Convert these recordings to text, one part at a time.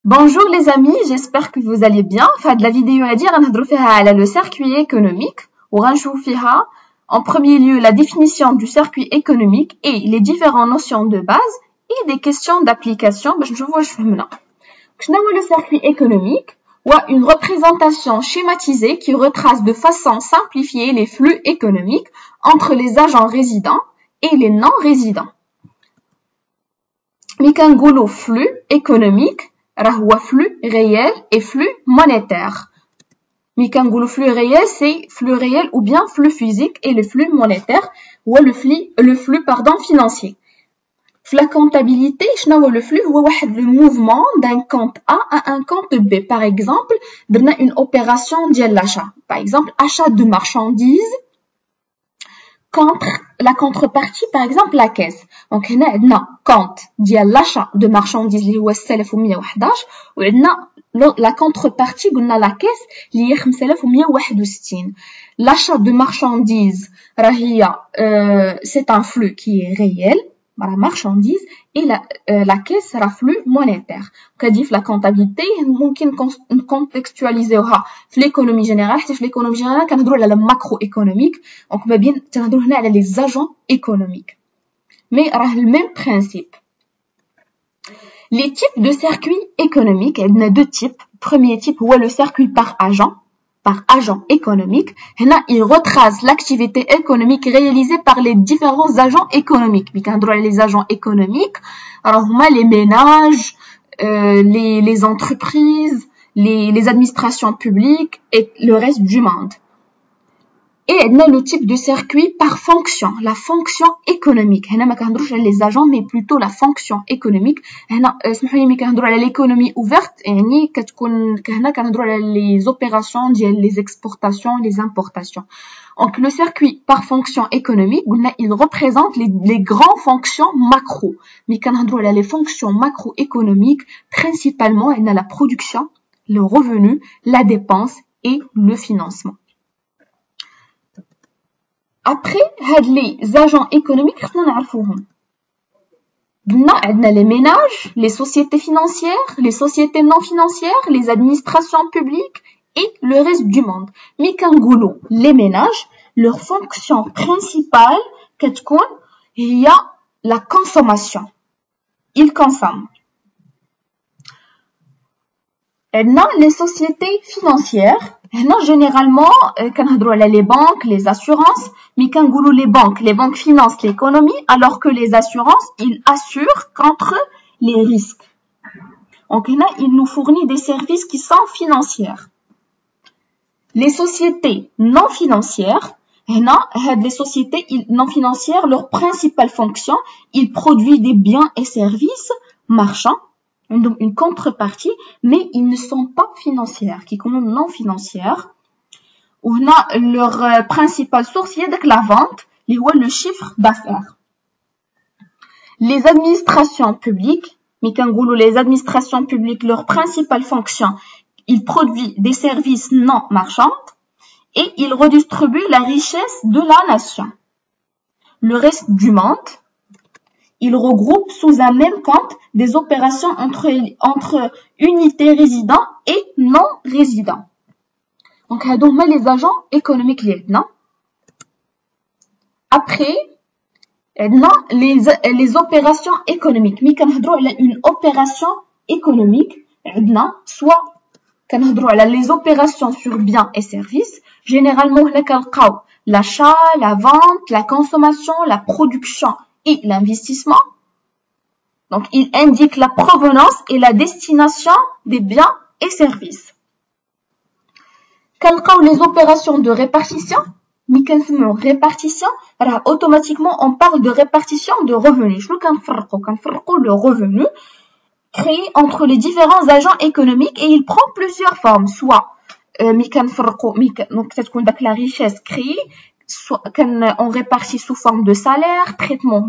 Bonjour les amis, j'espère que vous allez bien. Enfin, de la vidéo à dire, on va le circuit économique. En premier lieu, la définition du circuit économique et les différentes notions de base et des questions d'application. Je vois maintenant. Le circuit économique ou une représentation schématisée qui retrace de façon simplifiée les flux économiques entre les agents résidents et les non-résidents. Mikangolo flux économique هو flux réel et flux monétaire. Mais quand on flux réel, c'est flux réel ou bien flux physique et le flux monétaire ou le flux financier. La comptabilité, le flux est le mouvement d'un compte A à un compte B. Par exemple, on a une opération de l'achat. Par exemple, achat de marchandises contre la contrepartie, par exemple, la caisse. Donc, on a compte l'achat de marchandises qui est 6111 ou la contrepartie, on a la caisse qui est 5161. L'achat de marchandises, c'est un flux qui est réel, la marchandise, et la caisse sera flux monétaire. Qu'adif la comptabilité, on peut contextualiser l'économie générale. L'économie générale, on a la macroéconomique, donc on bien les agents économiques. Mais le même principe. Les types de circuits économiques, il y en a deux types. Premier type, le circuit par agent économique. Il retrace l'activité économique réalisée par les différents agents économiques. Les agents économiques, alors les ménages, les entreprises, les administrations publiques et le reste du monde. Et on a le type de circuit par fonction, la fonction économique. On a les agents, mais plutôt la fonction économique. On a l'économie ouverte, les opérations, les exportations, les importations. Donc le circuit par fonction économique, il représente les grandes fonctions macro. Mais on a les fonctions macroéconomiques, principalement, on a la production, le revenu, la dépense et le financement. Après, les agents économiques, nous avons les ménages, les sociétés financières, les sociétés non financières, les administrations publiques et le reste du monde. Mais quand les ménages, leur fonction principale, il y a la consommation. Ils consomment. Les sociétés financières, généralement, les banques, les assurances, mais les banques financent l'économie, alors que les assurances, ils assurent contre les risques. Donc, ils nous fournissent des services qui sont financiers. Les sociétés non financières, les sociétés non financières, leur principale fonction, ils produisent des biens et services marchands, une contrepartie, mais ils ne sont pas financières, qui sont non financières. On a leur principale source, c'est la vente, le chiffre d'affaires. Les administrations publiques, les administrations publiques, leur principale fonction, ils produisent des services non marchands et ils redistribuent la richesse de la nation. Le reste du monde, il regroupe sous un même compte des opérations entre unités résidents et non résidents. Donc, les agents économiques non. Après, les opérations économiques. Mais quand on a une opération économique, soit quand on a les opérations sur biens et services, généralement, on a l'achat, la vente, la consommation, la production et l'investissement. Donc, il indique la provenance et la destination des biens et services. Quand les opérations de répartition, automatiquement, on parle de répartition de revenus. Le revenu créé entre les différents agents économiques et il prend plusieurs formes. Soit, la richesse créée, soit on répartit sous forme de salaire, traitement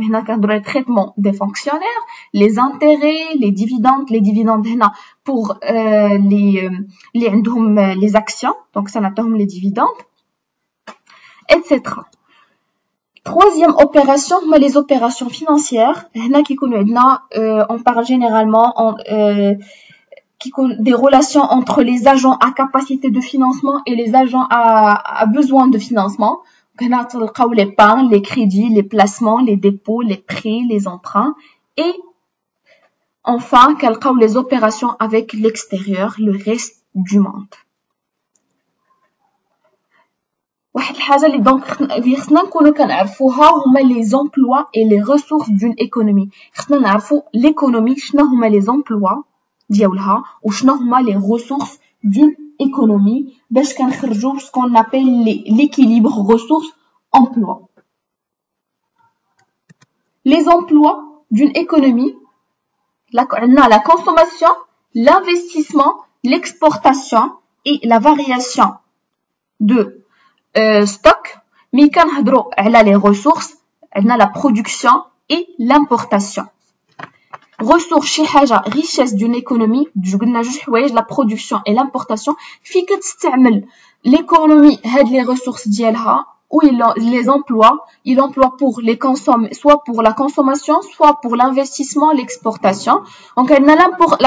des fonctionnaires, les intérêts, les dividendes pour les actions, donc ça n'attend les dividendes, etc. Troisième opération, les opérations financières. On parle généralement des relations entre les agents à capacité de financement et les agents à besoin de financement. هنا تلقاو l'épargne, les crédits, les placements, les dépôts, les prêts, les emprunts et enfin كنلقاو les opérations avec l'extérieur, le reste du monde. واحد الحاجه اللي دونك خصنا نكونوا كنعرفوها هما لي زومبلوا اي لي ريسورس دون ايكونومي. خصنا نعرفوا ليكونومي شنو هما لي زومبلوا ديالها وشنو هما لي ريسورس دون ايكونومي باش كنخرجوا سكون نابيل ليكيليبر ريسورس امبلوا. لي زومبلوا دون ايكونومي عندنا la consommation, l'investissement, l'exportation et la variation de stock. مي كنهضروا على les ressources عندنا la production et l'importation. ressources شي حاجه richesse d'une économie قلنا جوج حوايج la production et l'importation في كتستعمل l'économie هاد les ressources ديالها ou il les emploie, il emploie pour les consommer, soit pour la consommation, soit pour l'investissement, l'exportation. Donc,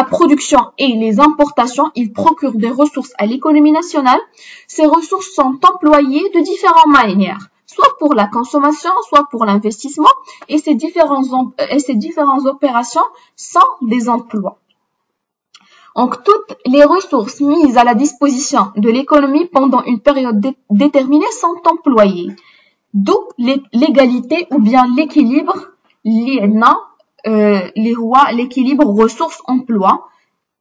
la production et les importations, ils procurent des ressources à l'économie nationale. Ces ressources sont employées de différentes manières, soit pour la consommation, soit pour l'investissement, et ces différentes opérations sont des emplois. Donc, toutes les ressources mises à la disposition de l'économie pendant une période déterminée sont employées. D'où l'égalité ou bien l'équilibre, l'équilibre ressources-emploi.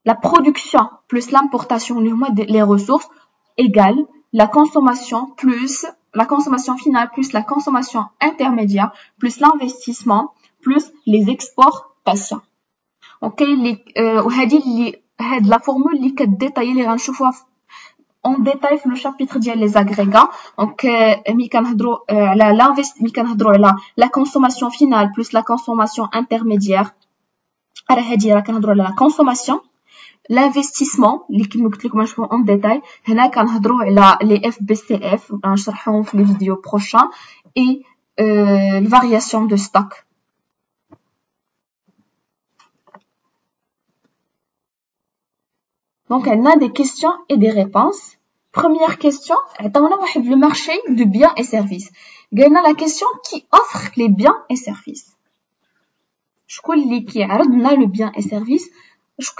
La production plus l'importation, les ressources, égale la consommation finale plus la consommation intermédiaire, plus l'investissement, plus les exportations. Ok, هاد لا فورمول اللي كديتاي اللي غنشوفوها اون ديتاي في لو شابيتر ديال لي زاغريغا. دونك مي كنهضروا على لا كونسوماسيون فينال بلس لا كونسوماسيون انترميديير. راه هادي راه كنهضروا على لا كونسوماسيون. l'investissement اللي كما قلت لكم غنشوفوا اون ديتاي. هنا كنهضروا على لي اف بي سي اف غنشرحوهم في لي فيديو بروشان اي الفارياسيون دو ستوك. Donc, on a des questions et des réponses. Première question, on a le marché de biens et services. On a la question qui offre les biens et services. شكون اللي كيعرض لنا le bien et service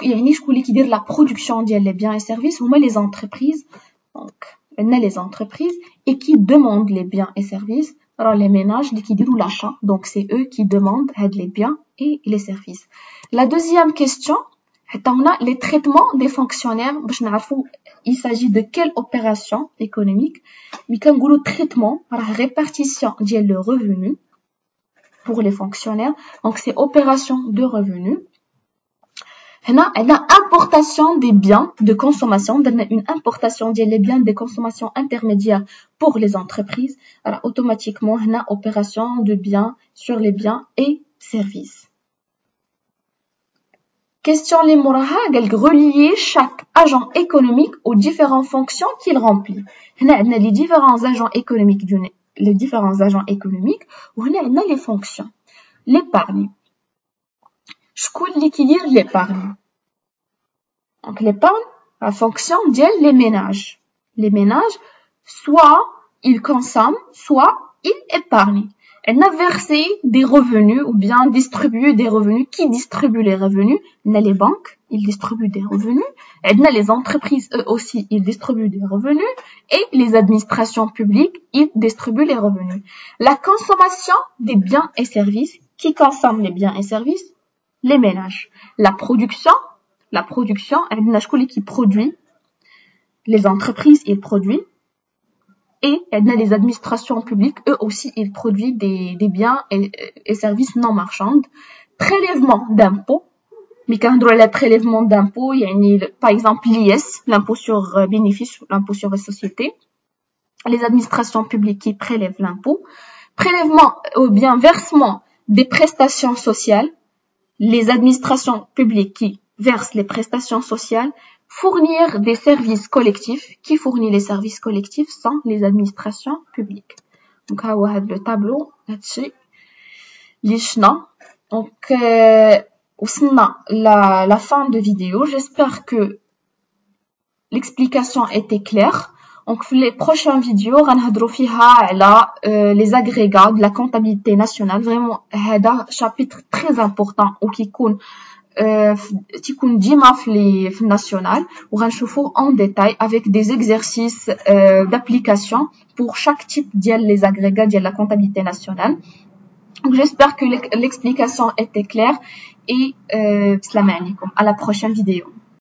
يعني شكون اللي كيدير la production ديال les biens et services هما les entreprises. Donc, on a les entreprises et qui demandent les biens et services. Alors, les ménages اللي كيديروا l'achat. Donc, c'est eux qui demandent les biens et les services. La deuxième question, on a les traitements des fonctionnaires. Il s'agit de quelle opération économique? Mais quand on dit traitement, la répartition le revenu pour les fonctionnaires. Donc, c'est opération de revenu. On a importation des biens de consommation. On a une importation des biens de consommation intermédiaire pour les entreprises. Alors, automatiquement, on a opération de biens sur les biens et services. Question les moraha, relier chaque agent économique aux différentes fonctions qu'il remplit. On a les différents agents économiques ou on a les fonctions. L'épargne. شكون اللي كيدير l'épargne? Donc l'épargne, la fonction ديال les ménages. Les ménages, soit ils consomment, soit ils épargnent. Elle a versé des revenus ou bien distribué des revenus. Qui distribue les revenus? On a les banques, ils distribuent des revenus. On a les entreprises, eux aussi, ils distribuent des revenus. Et les administrations publiques, ils distribuent les revenus. La consommation des biens et services. Qui consomme les biens et services? Les ménages. La production, on a qui produit. Les entreprises, ils produisent. Et on a les administrations publiques, eux aussi, ils produisent des biens et services non marchands. Prélèvement d'impôts. Mais quand on a le prélèvement d'impôts, il y a par exemple l'IS, l'impôt sur bénéfice, l'impôt sur les sociétés. Les administrations publiques qui prélèvent l'impôt. Prélèvement ou bien versement des prestations sociales. Les administrations publiques qui versent les prestations sociales. Fournir des services collectifs. Qui fournit les services collectifs sont les administrations publiques. Donc, on a le tableau là-dessus. Donc, وصلنا la fin de vidéo. J'espère que l'explication était claire. Donc, les prochaines vidéos, غنهضروا فيها على les agrégats de la comptabilité nationale. Vraiment, هذا chapitre très important وكيكون تيكون ديما في national وغنشوفوه en détail avec des exercices d'application pour chaque type ديال les agrégats ديال la comptabilité nationale. Donc, j'espère que l'explication était claire et salam alaikum. À la prochaine vidéo.